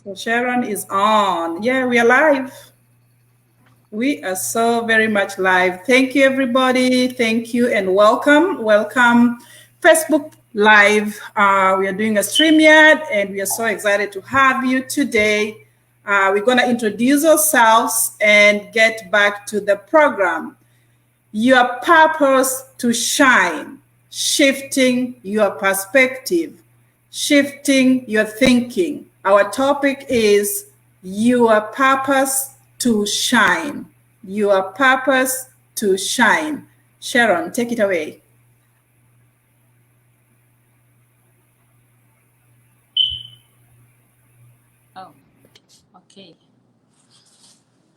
So Sharon is on. Yeah, we are live. We are so very much live. Thank you, everybody. Thank you and welcome. Welcome, Facebook Live. We are doing a stream yet, and we are so excited to have you today. We're going to introduce ourselves and get back to the program. Your purpose to shine, shifting your perspective, shifting your thinking. Our topic is your purpose to shine. Your purpose to shine. Sharon, take it away. Oh, okay.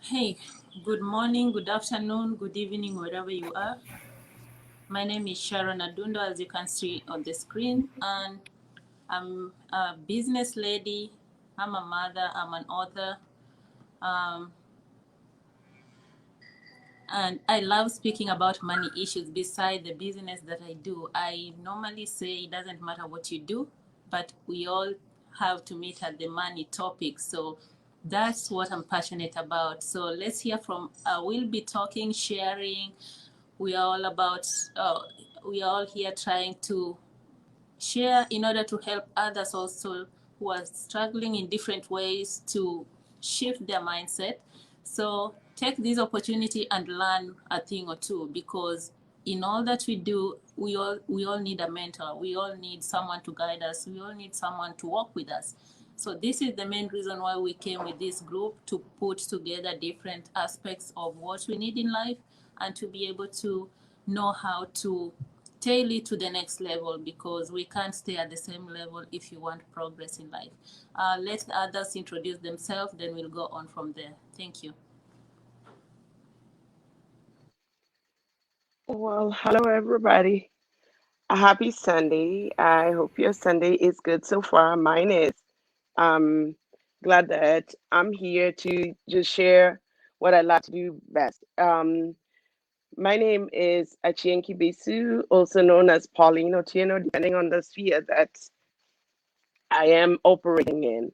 Hey, good morning, good afternoon, good evening, wherever you are. My name is Sharon Adundo, as you can see on the screen, and I'm a business lady. I'm a mother, I'm an author, um, and I love speaking about money issues beside the business that I do. I normally say it doesn't matter what you do, but we all have to meet at the money topic. So that's what I'm passionate about. So let's hear from, we'll be talking, sharing. We are all about, we are all here trying to share in order to help others also who are struggling in different ways to shift their mindset. So take this opportunity and learn a thing or two, because in all that we do, we all need a mentor. We all need someone to guide us. We all need someone to walk with us. So this is the main reason why we came with this group, to put together different aspects of what we need in life and to be able to know how to tail it to the next level, because we can't stay at the same level if you want progress in life. Let others introduce themselves, then we'll go on from there. Thank you. Well, hello everybody. A happy Sunday. I hope your Sunday is good so far. Mine is. I'm glad that I'm here to just share what I like to do best. My name is Achienki Besu, also known as Pauline Otieno, depending on the sphere that I am operating in.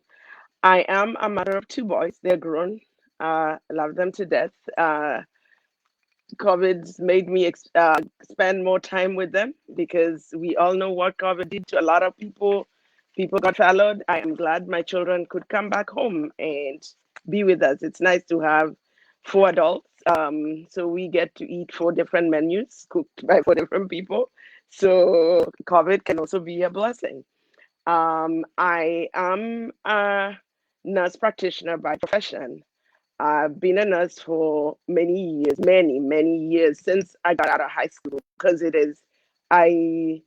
I am a mother of two boys. They're grown. I love them to death. COVID's made me spend more time with them because we all know what COVID did to a lot of people. People got followed. I am glad my children could come back home and be with us. It's nice to have four adults. So we get to eat four different menus cooked by four different people. So COVID can also be a blessing. I am a nurse practitioner by profession. I've been a nurse for many years, many years since I got out of high school, because I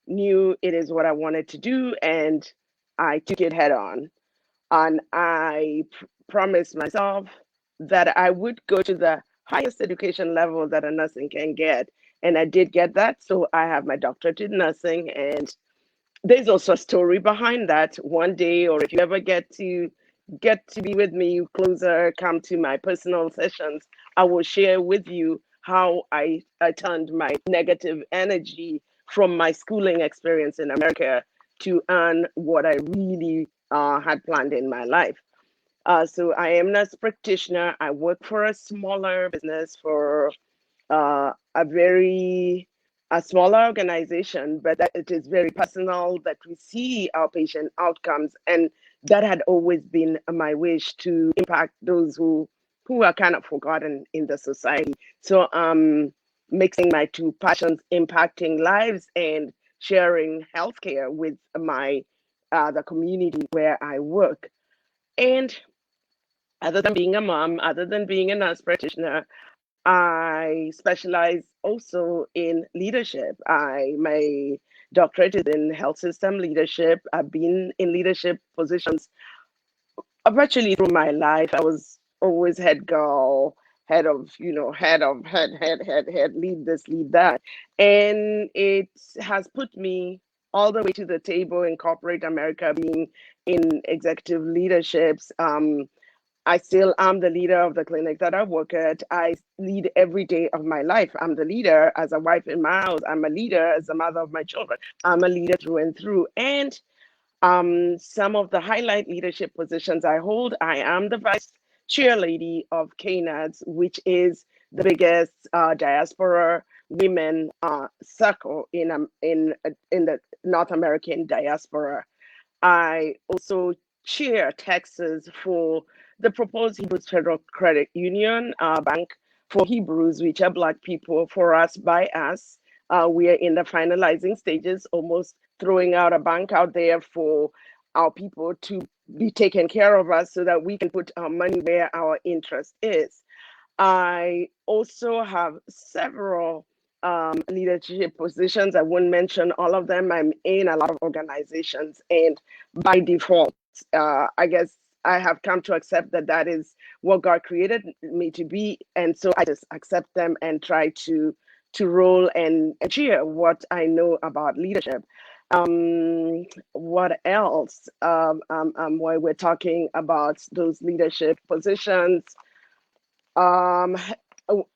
knew it is what I wanted to do, and I took it head on. And I promised myself that I would go to the highest education level that a nursing can get. And I did get that. So I have my doctorate in nursing, and there's also a story behind that. One day, or if you ever get to be with me closer, come to my personal sessions, I will share with you how I turned my negative energy from my schooling experience in America to earn what I really had planned in my life. So I am a nurse practitioner. I work for a smaller business, for a very a smaller organization, but that it is very personal, that we see our patient outcomes, and that had always been my wish, to impact those who are kind of forgotten in the society. So mixing my two passions, impacting lives and sharing healthcare with my the community where I work. And other than being a mom, other than being a nurse practitioner, I specialize also in leadership. My doctorate is in health system leadership. I've been in leadership positions virtually through my life. I was always head girl, head of, head, lead this, lead that. And it has put me all the way to the table in corporate America, being in executive leaderships. I still am the leader of the clinic that I work at. I lead every day of my life. I'm the leader as a wife in my house. I'm a leader as a mother of my children. I'm a leader through and through. And Some of the highlight leadership positions I hold: I am the vice chair lady of KNADS, which is the biggest diaspora women circle in the North American diaspora. I also chair Texas for the proposed Hebrews Federal Credit Union Bank for Hebrews, which are Black people, for us, by us. We are in the finalizing stages, almost throwing out a bank out there for our people to be taken care of us so that we can put our money where our interest is. I also have several leadership positions. I won't mention all of them. I'm in a lot of organizations, and by default, I guess I have come to accept that that is what God created me to be, and so I just accept them and try to roll and share what I know about leadership. What else? While we're talking about those leadership positions, um,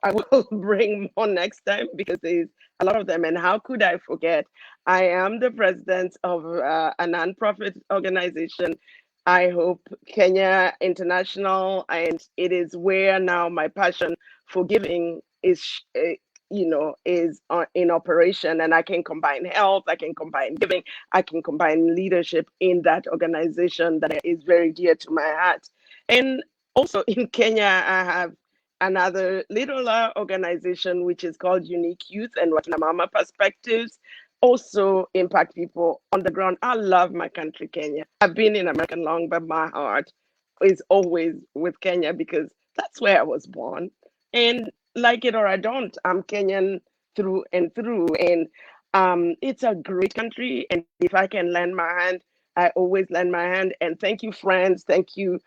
I will bring more next time because there's a lot of them. And how could I forget? I am the president of a nonprofit organization, I Hope Kenya International, and it is where now my passion for giving is, is in operation. And I can combine health, I can combine giving, I can combine leadership in that organization that is very dear to my heart. And also in Kenya, I have another little organization which is called Unique Youth and Mama Perspectives, also impact people on the ground. I love my country, Kenya. I've been in America long, but my heart is always with Kenya because that's where I was born. And like it or I don't, I'm Kenyan through and through. And it's a great country. And if I can lend my hand, I always lend my hand. And thank you, friends. Thank you,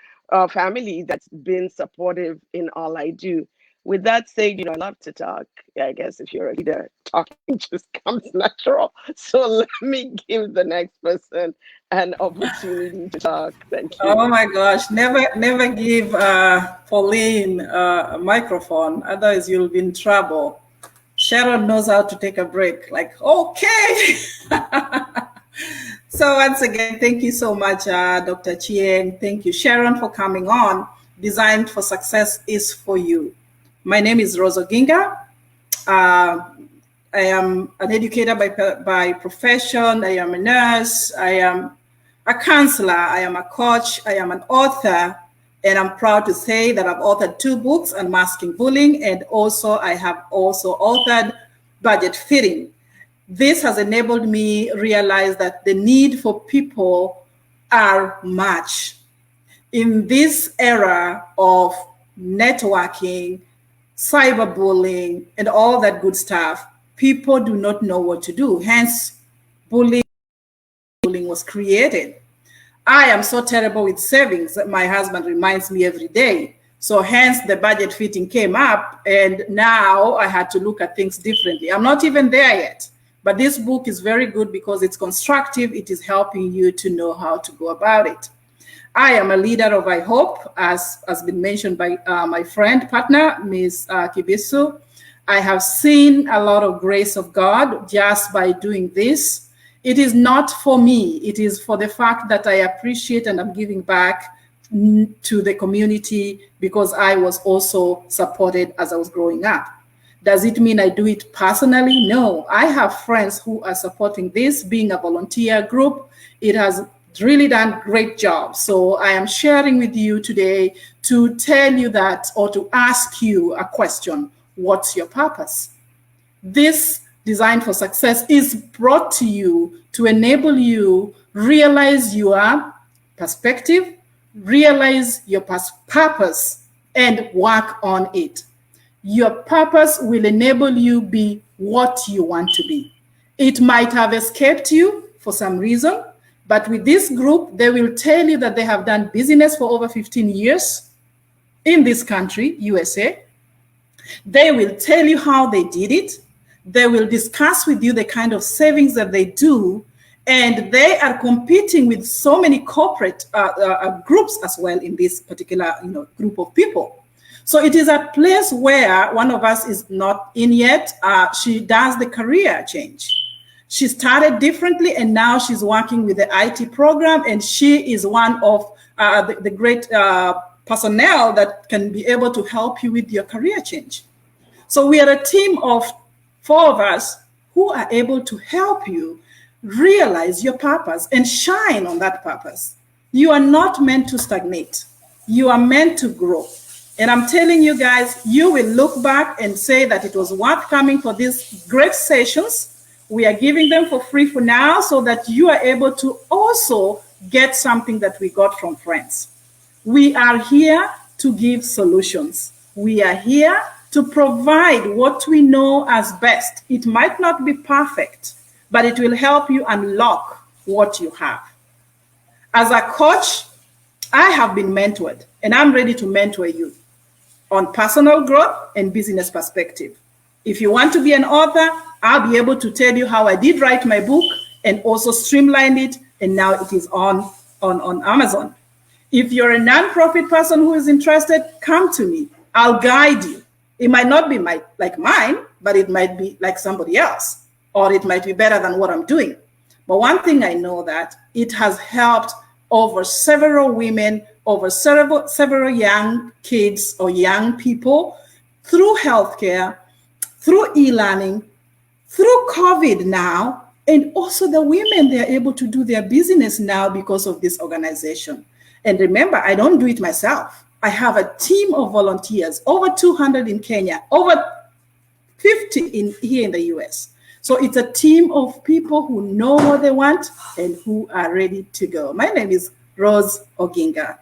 family that's been supportive in all I do. With that said, I love to talk. I guess if you're a leader, talking just comes natural. So let me give the next person an opportunity to talk. Thank you. Oh my gosh, never give Pauline a microphone, otherwise you'll be in trouble. Sharon knows how to take a break. Like, okay. So once again, thank you so much, Dr. Chieng. Thank you, Sharon, for coming on. Designed for Success is for you. My name is Rose Oginga. I am an educator by profession. I am a nurse. I am a counselor. I am a coach. I am an author. And I'm proud to say that I've authored 2 books on masking bullying. And also I have also authored Budget Fitting. This has enabled me realize that the need for people are much. In this era of networking, cyberbullying, and all that good stuff, people do not know what to do. Hence, bullying was created. I am so terrible with savings that my husband reminds me every day. So hence the budget fitting came up, and now I had to look at things differently. I'm not even there yet, but this book is very good because it's constructive. It is helping you to know how to go about it. I am a leader of I Hope, as has been mentioned by my friend, partner, Ms. Kibisu. I have seen a lot of grace of God just by doing this. It is not for me. It is for the fact that I appreciate and I'm giving back to the community because I was also supported as I was growing up. Does it mean I do it personally? No. I have friends who are supporting this, being a volunteer group. It has really done great job. So I am sharing with you today to tell you that, or to ask you a question. What's your purpose? This Design for Success is brought to you to enable you realize your perspective, realize your purpose, and work on it. Your purpose will enable you be what you want to be. It might have escaped you for some reason, but with this group, they will tell you that they have done business for over 15 years in this country, USA. They will tell you how they did it. They will discuss with you the kind of savings that they do. And they are competing with so many corporate groups as well in this particular group of people. So it is a place where one of us is not in yet. She does the career change. She started differently, and now she's working with the IT program, and she is one of the great personnel that can be able to help you with your career change. So we are a team of 4 of us who are able to help you realize your purpose and shine on that purpose. You are not meant to stagnate. You are meant to grow. And I'm telling you guys, you will look back and say that it was worth coming for these great sessions. We are giving them for free for now so that you are able to also get something that we got from friends. We are here to give solutions. We are here to provide what we know as best. It might not be perfect, but it will help you unlock what you have. As a coach, I have been mentored, and I'm ready to mentor you on personal growth and business perspective. If you want to be an author, I'll be able to tell you how I did write my book and also streamlined it, and now it is on Amazon. If you're a nonprofit person who is interested, come to me. I'll guide you. It might not be like mine, but it might be like somebody else, or it might be better than what I'm doing. But one thing I know that it has helped over several women, over several young kids or young people through healthcare, through e-learning, through COVID now, and also the women, they're able to do their business now because of this organization. And remember, I don't do it myself. I have a team of volunteers, over 200 in Kenya, over 50 here in the US. So it's a team of people who know what they want and who are ready to go. My name is Rose Oginga.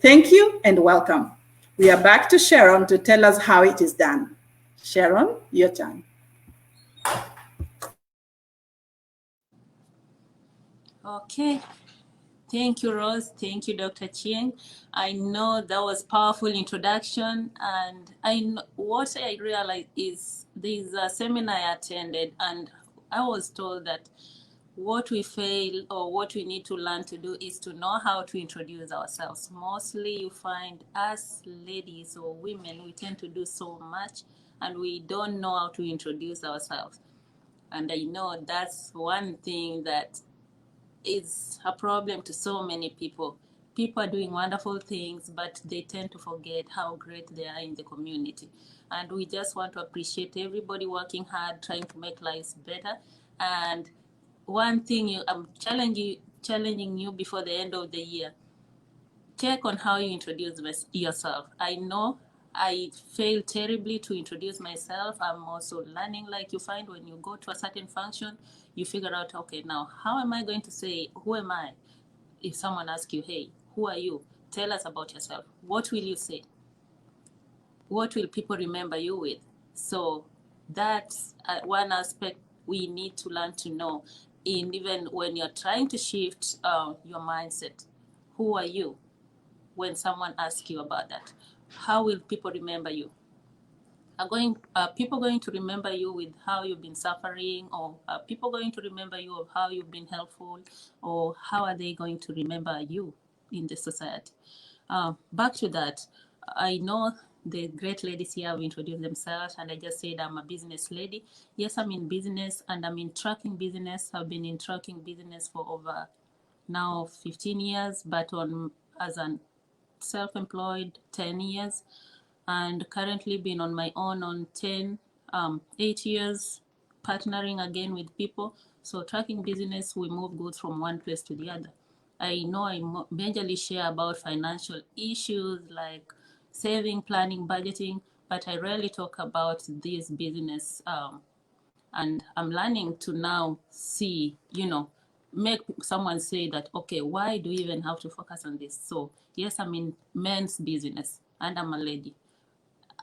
Thank you and welcome. We are back to Sharon to tell us how it is done. Sharon, your turn. Okay. Thank you, Rose. Thank you, Dr. Chieng. I know that was powerful introduction, and what I realized is there's a seminar I attended, and I was told that what we fail or what we need to learn to do is to know how to introduce ourselves. Mostly you find us ladies or women, we tend to do so much, and we don't know how to introduce ourselves. And I know that's one thing that is a problem to so many people. People are doing wonderful things, but they tend to forget how great they are in the community. And we just want to appreciate everybody working hard, trying to make lives better. And one thing I'm challenging you before the end of the year, check on how you introduce yourself. I know I failed terribly to introduce myself. I'm also learning, like you find when you go to a certain function, you figure out, okay, now how am I going to say, who am I? If someone asks you, hey, who are you? Tell us about yourself. What will you say? What will people remember you with? So that's one aspect we need to learn to know. Even when you're trying to shift your mindset, who are you? When someone asks you about that, how will people remember you? Are people going to remember you with how you've been suffering, or are people going to remember you of how you've been helpful, or how are they going to remember you in the society? Back to that, I know the great ladies here have introduced themselves, and I just said I'm a business lady. Yes, I'm in business, and I'm in trucking business. I've been in trucking business for over now 15 years, but as an self-employed 10 years, and currently been on my own on 8 years, partnering again with people. So tracking business, we move goods from one place to the other. I know I majorly share about financial issues like saving, planning, budgeting, but I rarely talk about this business. And I'm learning to now see, make someone say that, okay, why do you even have to focus on this? So yes, I'm in men's business and I'm a lady.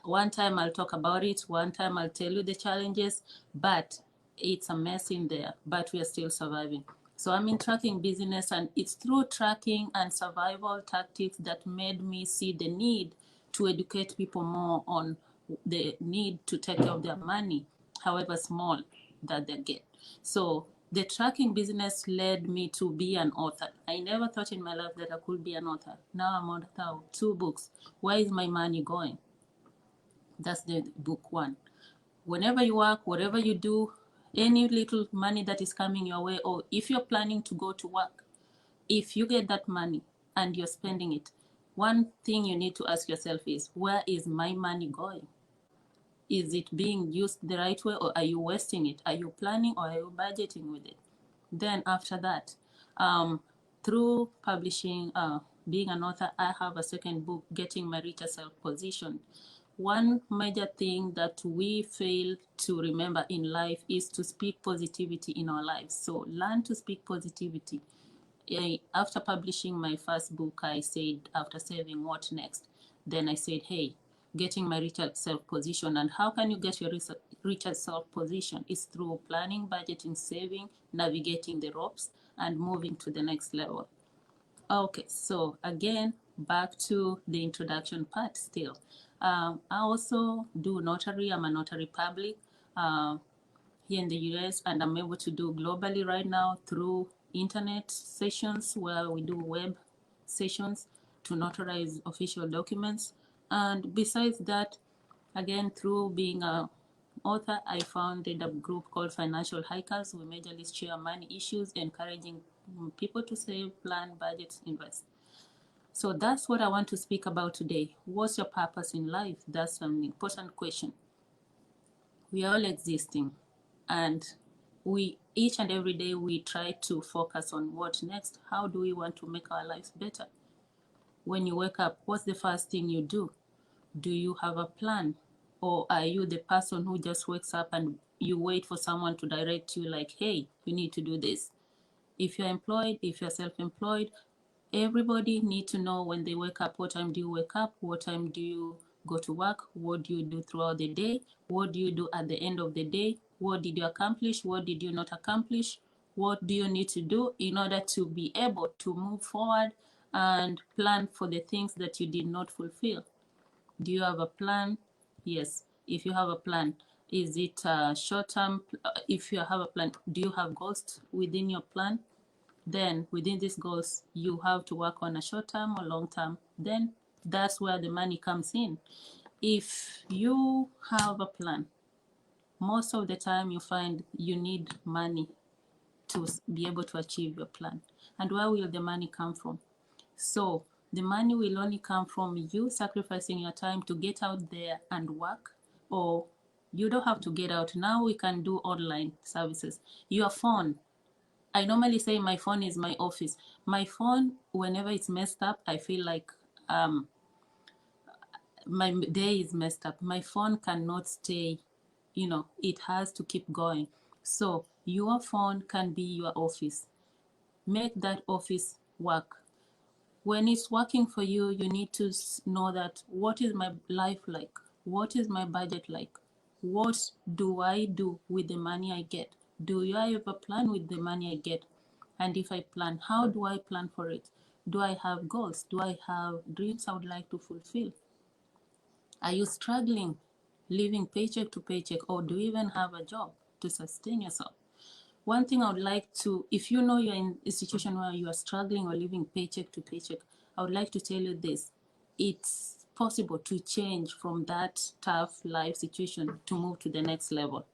One time I'll talk about it, one time I'll tell you the challenges, but it's a mess in there, but we are still surviving. So I'm in tracking business, and it's through tracking and survival tactics that made me see the need to educate people more on the need to take care of their money, however small that they get. So the tracking business led me to be an author. I never thought in my life that I could be an author. Now I'm author of 2 books. Where is my money going? That's the book 1. Whenever you work, whatever you do, Any little money that is coming your way, or if you're planning to go to work, if you get that money and you're spending it, one thing you need to ask yourself is, where is my money going? Is it being used the right way, or are you wasting it? Are you planning, or are you budgeting with it? Then after that, through publishing, being an author, I have a second book, Getting My Richer Self Positioned. One major thing that we fail to remember in life is to speak positivity in our lives. So learn to speak positivity. After publishing my first book, I said, after saving, what next? Then I said, hey, getting my richer self position. And how can you get your richer self position? It's through planning, budgeting, saving, navigating the ropes, and moving to the next level. Okay, so again, back to the introduction part still. I also do notary. I'm a notary public here in the US, and I'm able to do globally right now through internet sessions where we do web sessions to notarize official documents. And besides that, again, through being a author, I founded a group called Financial Hikers. We majorly share money issues, encouraging people to save, plan, budget, invest. So that's what I want to speak about today. What's your purpose in life? That's an important question. We are all existing, and we each and every day we try to focus on what next. How do we want to make our lives better? When you wake up, what's the first thing you do? Do you have a plan? Or are you the person who just wakes up and you wait for someone to direct you, like, hey, you need to do this? If you're employed, if you're self-employed, everybody needs to know when they wake up, what time do you wake up? What time do you go to work? What do you do throughout the day? What do you do at the end of the day? What did you accomplish? What did you not accomplish? What do you need to do in order to be able to move forward and plan for the things that you did not fulfill? Do you have a plan? Yes. If you have a plan, is it short term? If you have a plan, do you have goals within your plan? Then within these goals, you have to work on a short term or long term. Then that's where the money comes in. If you have a plan, most of the time you find you need money to be able to achieve your plan. And where will the money come from? So the money will only come from you sacrificing your time to get out there and work, or you don't have to get out. Now we can do online services. Your phone, I normally say my phone is my office. My phone, whenever it's messed up, I feel like my day is messed up. My phone cannot stay, it has to keep going. So your phone can be your office. Make that office work. When it's working for you, you need to know that, what is my life like? What is my budget like? What do I do with the money I get? Do I have a plan with the money I get? And if I plan, how do I plan for it? Do I have goals? Do I have dreams I would like to fulfill? Are you struggling living paycheck to paycheck, or do you even have a job to sustain yourself? One thing I would like to, if you know you're in a situation where you are struggling or living paycheck to paycheck, I would like to tell you this. It's possible to change from that tough life situation to move to the next level.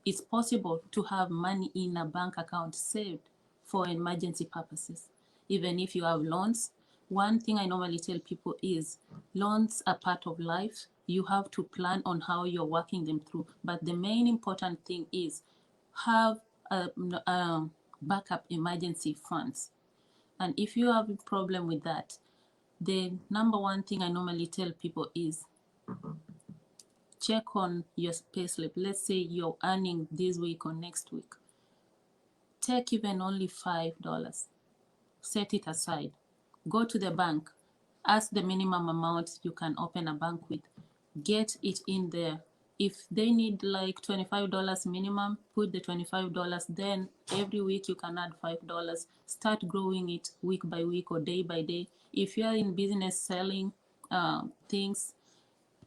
It's possible to have money in a bank account saved for emergency purposes. Even if you have loans, one thing I normally tell people is, loans are part of life. You have to plan on how you're working them through. But the main important thing is, have a backup emergency funds. And if you have a problem with that, the number one thing I normally tell people is, check on your payslip. Let's say you're earning this week or next week. Take even only $5. Set it aside. Go to the bank. Ask the minimum amount you can open a bank with. Get it in there. If they need like $25 minimum, put the $25. Then every week you can add $5. Start growing it week by week or day by day. If you're in business selling things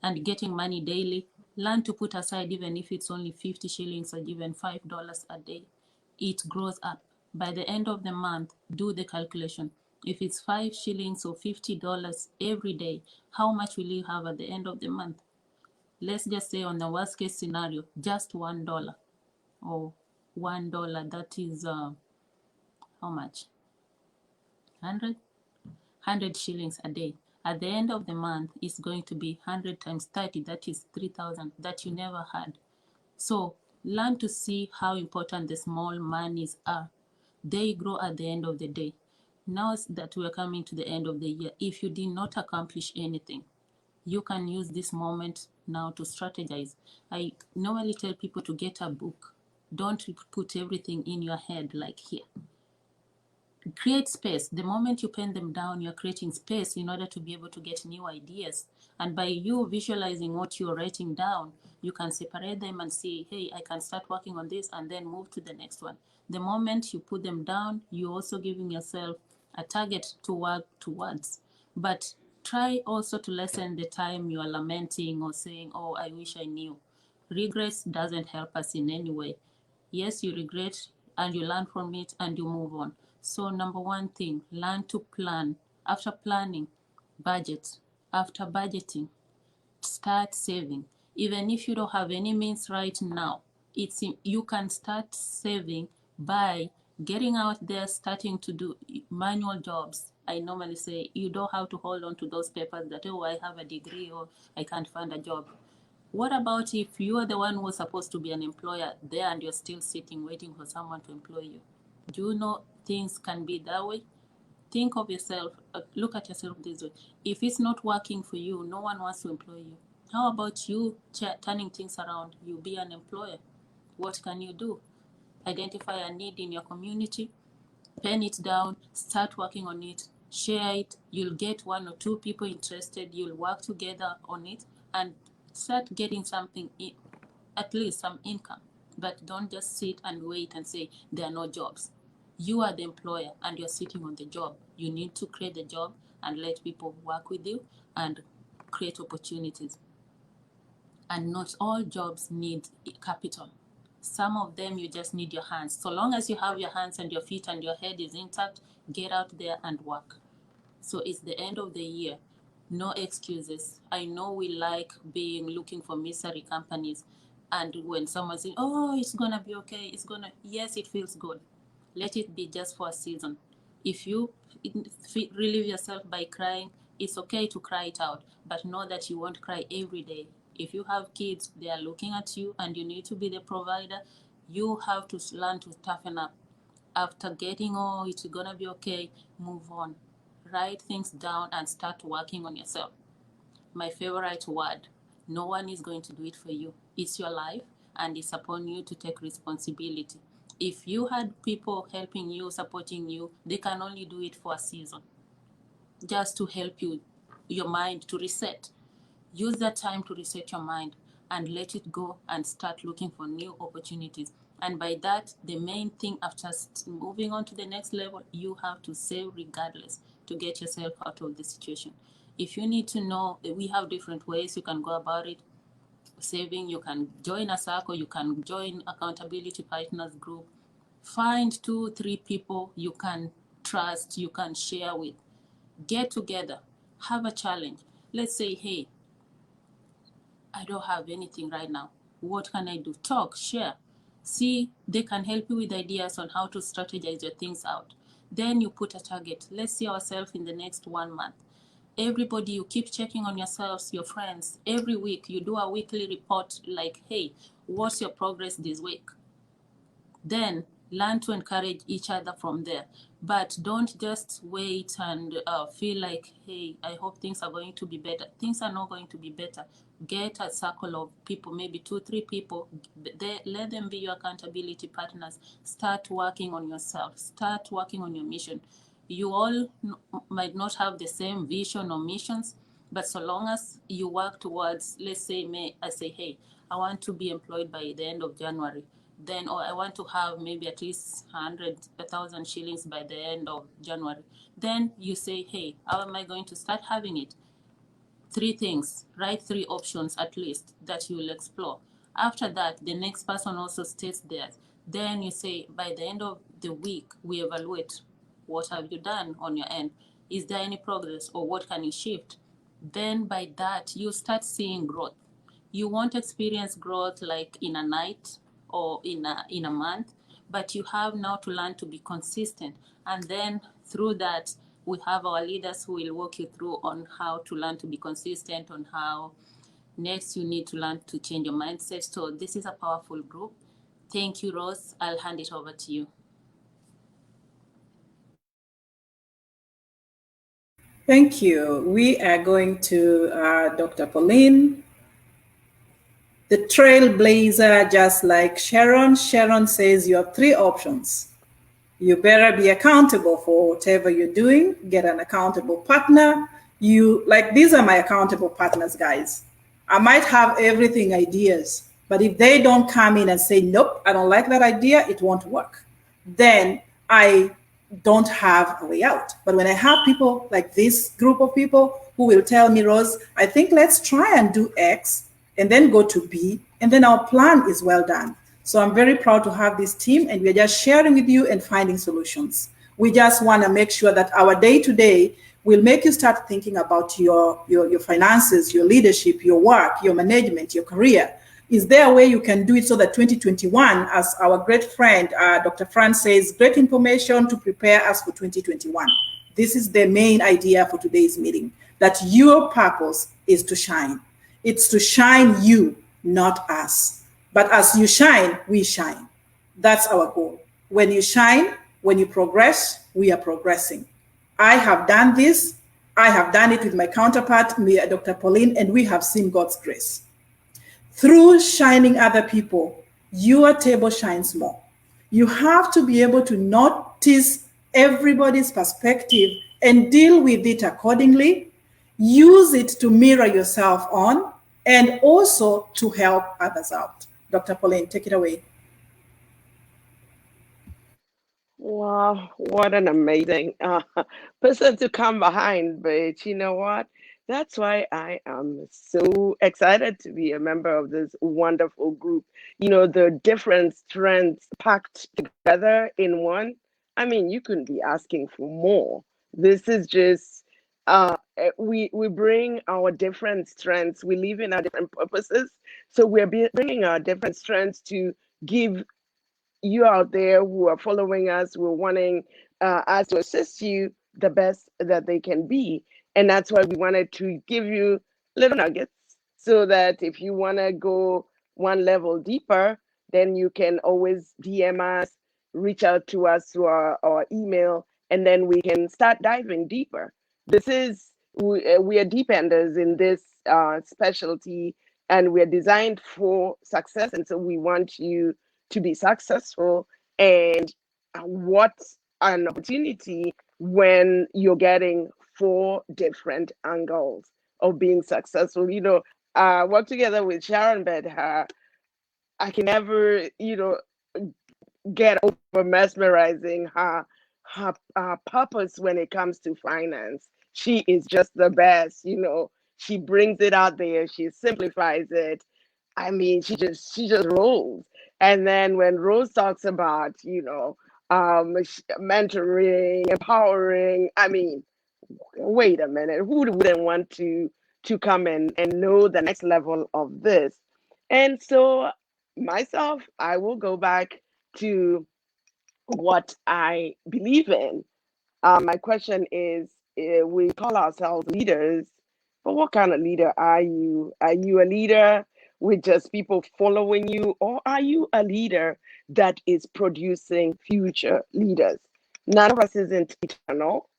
and getting money daily, learn to put aside, even if it's only 50 shillings or even $5 a day. It grows up. By the end of the month, do the calculation. If it's 5 shillings or $50 every day, how much will you have at the end of the month? Let's just say, on the worst case scenario, just $1 or $1, that is how much? 100 shillings a day. At the end of the month, it's going to be 100 times 30, that is 3,000 that you never had. So learn to see how important the small monies are. They grow at the end of the day. Now that we're coming to the end of the year, if you did not accomplish anything, you can use this moment now to strategize. I normally tell people to get a book. Don't put everything in your head like here. Create space. The moment you pen them down, you're creating space in order to be able to get new ideas. And by you visualizing what you're writing down, you can separate them and see, hey, I can start working on this and then move to the next one. The moment you put them down, you're also giving yourself a target to work towards. But try also to lessen the time you are lamenting or saying, oh, I wish I knew. Regrets doesn't help us in any way. Yes, you regret and you learn from it and you move on. So number one thing, learn to plan. After planning, budget. After budgeting, start saving. Even if you don't have any means right now, you can start saving by getting out there, starting to do manual jobs. I normally say you don't have to hold on to those papers that, oh, I have a degree or I can't find a job. What about if you are the one who was supposed to be an employer there and you're still sitting waiting for someone to employ you? Do you know things can be that way? Think of yourself, look at yourself this way. If it's not working for you, no one wants to employ you. How about you turning things around? You be an employer. What can you do? Identify a need in your community, pen it down, start working on it, share it. You'll get one or two people interested. You'll work together on it and start getting something, at least some income. But don't just sit and wait and say there are no jobs. You are the employer and you're sitting on the job. You need to create the job and let people work with you and create opportunities. And not all jobs need capital. Some of them you just need your hands. So long as you have your hands and your feet and your head is intact, get out there and work. So it's the end of the year. No excuses. I know we like looking for misery companies. And when someone says, oh, it's going to be okay, yes, it feels good. Let it be just for a season. If you relieve yourself by crying, it's okay to cry it out, but know that you won't cry every day. If you have kids, they are looking at you and you need to be the provider. You have to learn to toughen up. After getting, oh, it's going to be okay, move on. Write things down and start working on yourself. My favorite word, no one is going to do it for you. It's your life and it's upon you to take responsibility. If you had people helping you, supporting you, they can only do it for a season, just to help you, your mind to reset. Use that time to reset your mind and let it go and start looking for new opportunities. And by that, the main thing after moving on to the next level, you have to save regardless to get yourself out of the situation. If you need to know, we have different ways you can go about it. Saving, you can join a circle, you can join accountability partners group. Find 2-3 people you can trust, you can share with. Get together, have a challenge. Let's say, hey, I don't have anything right now. What can I do? Talk, share. See, they can help you with ideas on how to strategize your things out. Then you put a target. Let's see ourselves in the next 1 month. Everybody, you keep checking on yourselves, your friends. Every week, you do a weekly report like, hey, what's your progress this week? Then learn to encourage each other from there. But don't just wait and feel like, hey, I hope things are going to be better. Things are not going to be better. Get a circle of people, maybe 2-3 people. Let them be your accountability partners. Start working on yourself. Start working on your mission. You all might not have the same vision or missions, but so long as you work towards, let's say, I say, hey, I want to be employed by the end of January. Then, or I want to have maybe at least 1,000 shillings by the end of January. Then you say, hey, how am I going to start having it? 3 things, write 3 options at least that you will explore. After that, the next person also states theirs. Then you say, by the end of the week, we evaluate. What have you done on your end? Is there any progress or what can you shift? Then by that, you start seeing growth. You won't experience growth like in a night or in a month, but you have now to learn to be consistent. And then through that, we have our leaders who will walk you through on how to learn to be consistent, on how next you need to learn to change your mindset. So this is a powerful group. Thank you, Rose. I'll hand it over to you. Thank you. We are going to Dr. Pauline, the trailblazer, just like Sharon. Sharon says you have three options. You better be accountable for whatever you're doing, get an accountable partner. These are my accountable partners, guys. I might have everything ideas, but if they don't come in and say, nope, I don't like that idea, it won't work, then I don't have a way out. But when I have people like this group of people who will tell me, Rose, I think let's try and do X and then go to B, and then our plan is well done. So I'm very proud to have this team, and we're just sharing with you and finding solutions. We just want to make sure that our day-to-day will make you start thinking about your finances, your leadership, your work, your management, your career. Is there a way you can do it so that 2021, as our great friend, Dr. Franz says, great information to prepare us for 2021. This is the main idea for today's meeting, that your purpose is to shine. It's to shine you, not us. But as you shine, we shine. That's our goal. When you shine, when you progress, we are progressing. I have done this. I have done it with my counterpart, Dr. Pauline, and we have seen God's grace. Through shining other people, your table shines more. You have to be able to notice everybody's perspective and deal with it accordingly. Use it to mirror yourself on, and also to help others out. Dr. Pauline, take it away. Wow, what an amazing person to come behind. But you know what? That's why I am so excited to be a member of this wonderful group. You know, the different strengths packed together in one. I mean, you couldn't be asking for more. This is just we bring our different strengths. We live in our different purposes, so bringing our different strengths to give you out there who are following us, who are wanting us to assist you the best that they can be. And that's why we wanted to give you little nuggets so that if you want to go one level deeper, then you can always DM us, reach out to us through our email, and then we can start diving deeper. We are deep enders in this specialty, and we're designed for success. And so we want you to be successful. And what an opportunity when you're getting four different angles of being successful. You know, work together with Sharon, but I can never, get over mesmerizing her purpose when it comes to finance. She is just the best. She brings it out there. She simplifies it. I mean, she just rolls. And then when Rose talks about, mentoring, empowering, I mean, wait a minute, who wouldn't want to come and know the next level of this? And so myself, I will go back to what I believe in. My question is, we call ourselves leaders, but what kind of leader are you? Are you a leader with just people following you, or are you a leader that is producing future leaders? None of us isn't eternal.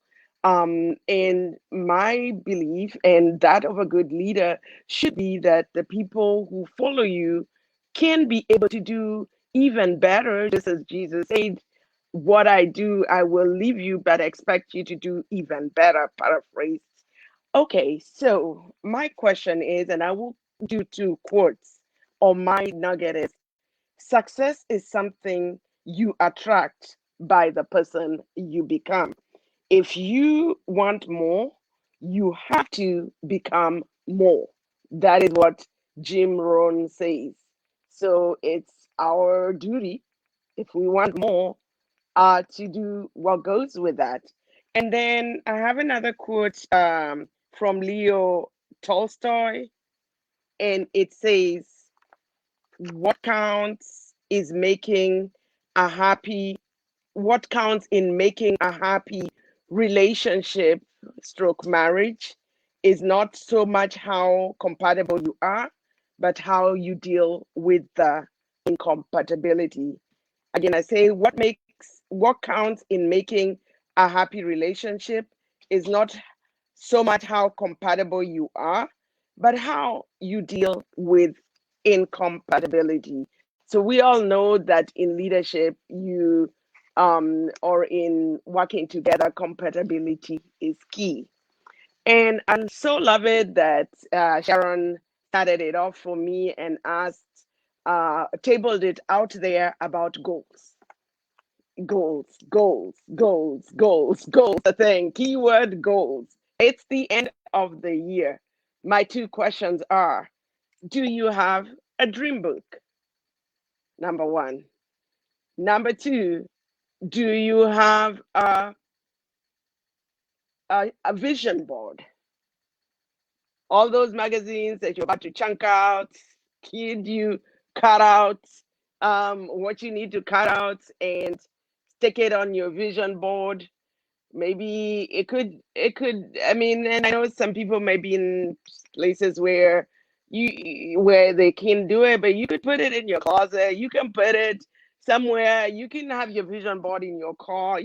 And my belief and that of a good leader should be that the people who follow you can be able to do even better, just as Jesus said, what I do, I will leave you, but expect you to do even better, paraphrase. Okay, so my question is, and I will do two quotes, or my nugget is, success is something you attract by the person you become. If you want more, you have to become more. That is what Jim Rohn says. So it's our duty, if we want more, to do what goes with that. And then I have another quote from Leo Tolstoy, and it says, what counts is making a happy, what counts in making a happy relationship stroke marriage is not so much how compatible you are, but how you deal with the incompatibility. Again, I say what counts in making a happy relationship is not so much how compatible you are, but how you deal with incompatibility. So we all know that in leadership, or in working together, compatibility is key. And I'm so love it that Sharon started it off for me and tabled it out there about goals. Goals, goals, goals, goals, goals. The thing, keyword goals. It's the end of the year. My two questions are: do you have a dream book? Number one. Number two, do you have a vision board? All those magazines that you're about to chunk out, kid, you cut out what you need to cut out and stick it on your vision board. Maybe it could, I mean, and I know some people may be in places where they can do it, but you could put it in your closet, you can put it somewhere, you can have your vision board in your car,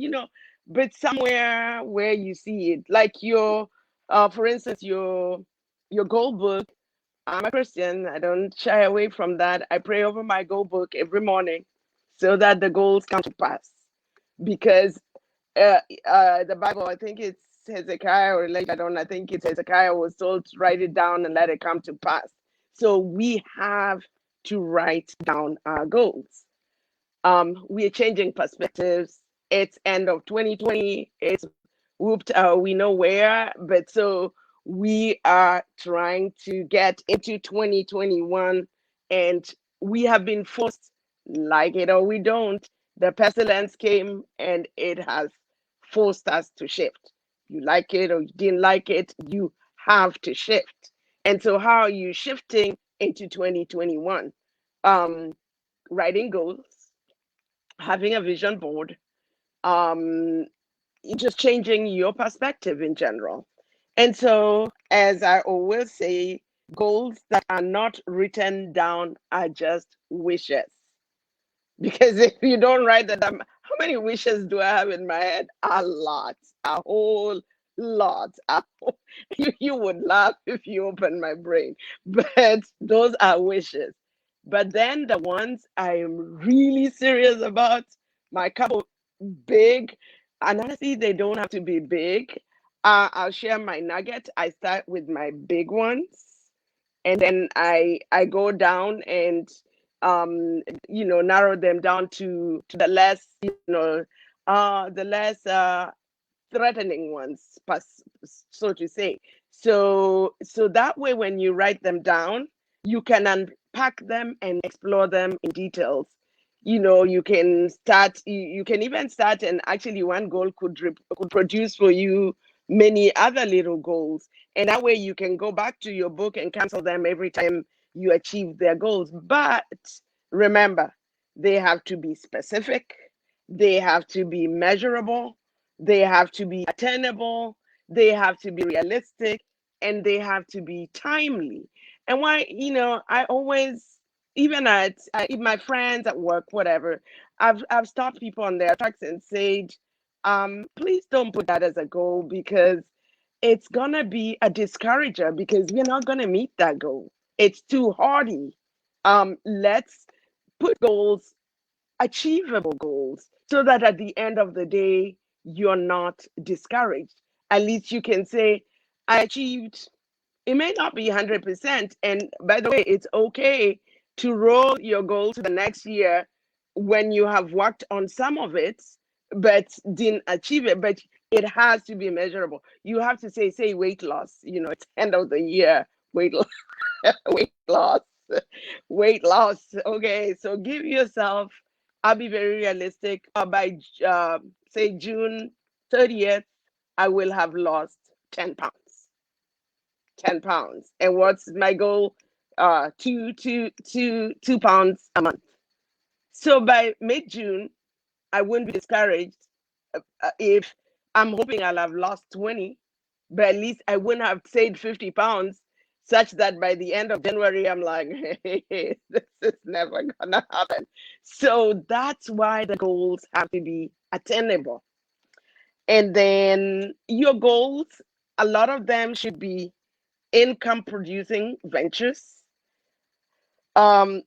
but somewhere where you see it, like for instance, your goal book. I'm a Christian. I don't shy away from that. I pray over my goal book every morning so that the goals come to pass. Because the Bible, I think it's Hezekiah, or like, I don't, I think it's Hezekiah was told to write it down and let it come to pass. So we have to write down our goals. We are changing perspectives. It's end of 2020. It's whooped. We know where, but so we are trying to get into 2021, and we have been forced, like it or we don't. The pestilence came, and it has forced us to shift. You like it or you didn't like it, you have to shift. And so, how are you shifting into 2021? Um, Writing goals, having a vision board, um, just changing your perspective in general. And so, as I always say, goals that are not written down are just wishes. Because if you don't write that down, how many wishes do I have in my head? A lot, a whole lot. You would laugh if you open my brain, but those are wishes. But then the ones I am really serious about, my couple big, and honestly, they don't have to be big. I'll share my nugget. I start with my big ones, and then I go down and narrow them down to the less threatening ones, so to say. So that way, when you write them down, you can unpack them and explore them in details. You can start. You can even start, and actually, one goal could produce for you many other little goals, and that way you can go back to your book and cancel them every time you achieve their goals. But remember, they have to be specific. They have to be measurable, they have to be attainable, they have to be realistic, and they have to be timely. And why, I always, even my friends at work, whatever, I've stopped people on their tracks and said, please don't put that as a goal, because it's gonna be a discourager, because we're not gonna meet that goal. It's too hardy. Let's put goals, achievable goals, so that at the end of the day, you're not discouraged. At least you can say, I achieved. It may not be 100%. And by the way, it's okay to roll your goal to the next year when you have worked on some of it, but didn't achieve it. But it has to be measurable. You have to say weight loss. It's end of the year, weight loss, weight loss, weight loss. Okay, so give yourself. I'll be very realistic. By say June 30th, I will have lost 10 pounds. 10 pounds. And what's my goal? 2 pounds a month. So by mid June, I wouldn't be discouraged if I'm hoping I'll have lost 20, but at least I wouldn't have saved 50 pounds, such that by the end of January, I'm like, hey, this is never gonna happen. So that's why the goals have to be attainable. And then your goals, a lot of them should be income producing ventures. Um,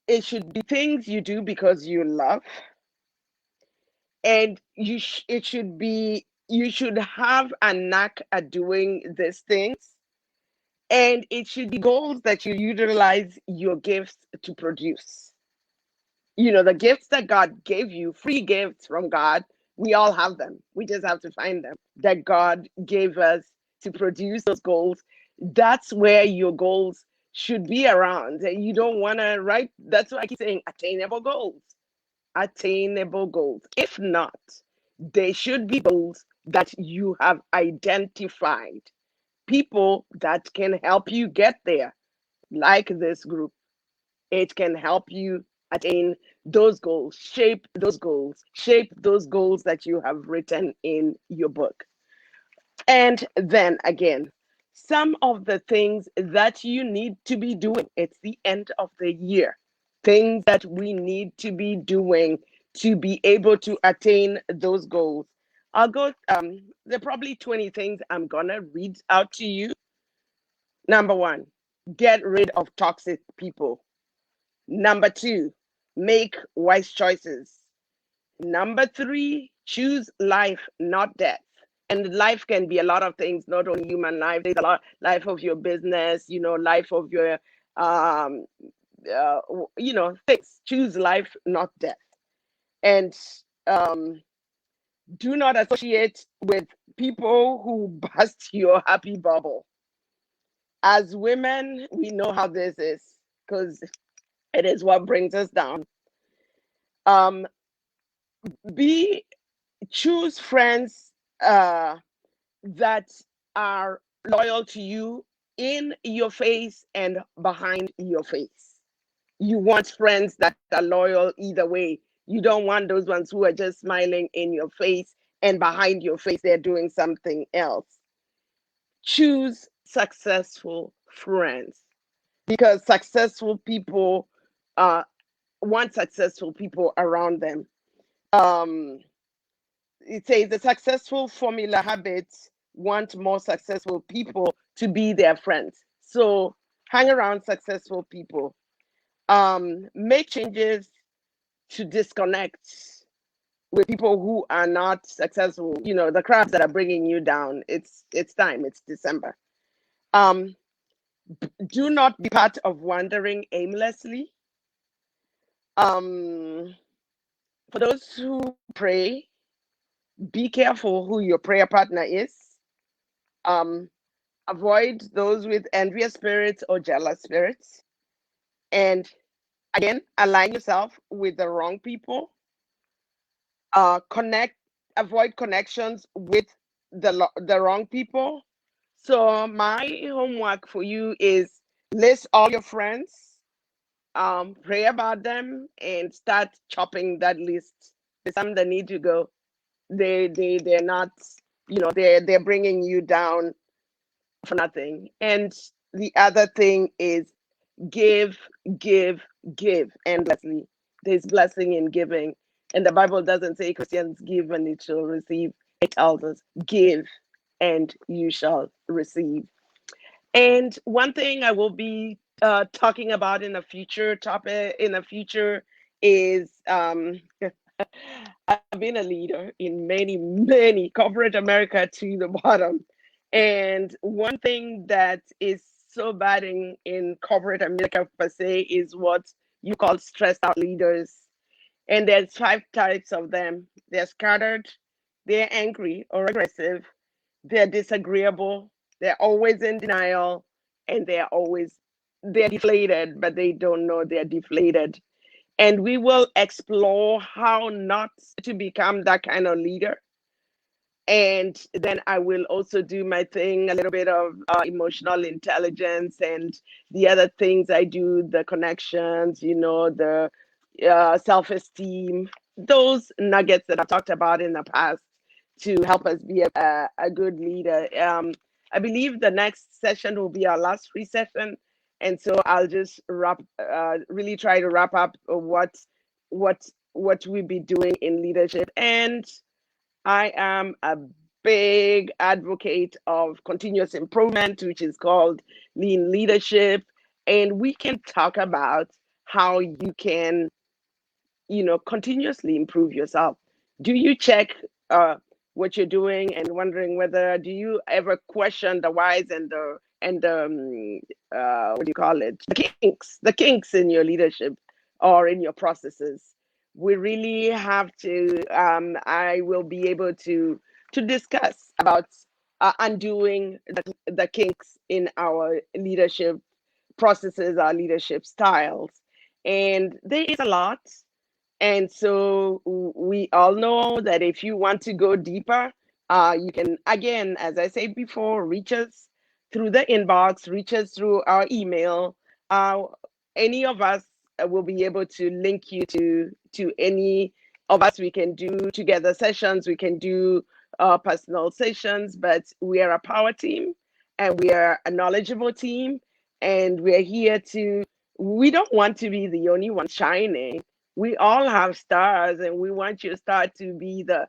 it should be things you do because you love, and it should be, you should have a knack at doing these things, and it should be goals that you utilize your gifts to produce. You know, the gifts that God gave you, free gifts from God, we all have them. We just have to find them, that God gave us to produce those goals. That's where your goals should be around. You don't want to write, that's why I keep saying attainable goals. Attainable goals. If not, they should be goals that you have identified, people that can help you get there, like this group. It can help you attain those goals, shape those goals that you have written in your book. And then again, some of the things that you need to be doing, it's the end of the year, things that we need to be doing to be able to attain those goals. I'll go, there are probably 20 things I'm gonna read out to you. Number one, get rid of toxic people. Number two, make wise choices. Number three, choose life, not death. And life can be a lot of things, not only human life. There's a lot life of your business, life of your, um, things. Choose life, not death. And do not associate with people who bust your happy bubble. As women, we know how this is, because it is what brings us down. Um, be choose friends that are loyal to you in your face and behind your face. You want friends that are loyal either way. You don't want those ones who are just smiling in your face and behind your face they're doing something else. Choose successful friends, because successful people want successful people around them. Um, it says the successful formula habits want more successful people to be their friends. So hang around successful people. Make changes to disconnect with people who are not successful. The crowds that are bringing you down. It's time. It's December. Um, do not be part of wandering aimlessly. Um, for those who pray, be careful who your prayer partner is. Um, avoid those with envious spirits or jealous spirits. And again, align yourself with the wrong people. Connect, avoid connections with the wrong people. So my homework for you is list all your friends, pray about them, and start chopping that list. There's some that need to go. They're not, they're bringing you down for nothing. And the other thing is give, give, give endlessly. There's blessing in giving. And the Bible doesn't say Christians give and it shall receive. It tells us give and you shall receive. And one thing I will be talking about in a future topic, in a future, is I've been a leader in many, many corporate America to the bottom. And one thing that is so bad in corporate America per se is what you call stressed out leaders. And there's 5 types of them. They're scattered, they're angry or aggressive, they're disagreeable, they're always in denial, and they're deflated, but they don't know they're deflated. And we will explore how not to become that kind of leader. And then I will also do my thing, a little bit of emotional intelligence and the other things I do, the connections, the self-esteem. those nuggets that I've talked about in the past to help us be a good leader. I believe the next session will be our last free session, and so I'll just really try to wrap up what we'll be doing in leadership. And I am a big advocate of continuous improvement, which is called lean leadership, and we can talk about how you can continuously improve yourself. Do you check what you're doing and wondering whether do you ever question the whys and what do you call it, the kinks in your leadership or in your processes? We really have to. I will be able to discuss about undoing the kinks in our leadership processes, our leadership styles, and there is a lot. And so we all know that if you want to go deeper, you can, again, as I said before, reach us through the inbox, reach us through our email. Any of us will be able to link you to any of us. We can do together sessions, we can do personal sessions, but we are a power team and we are a knowledgeable team, and we're here we don't want to be the only one shining. We all have stars, and we want your star to be the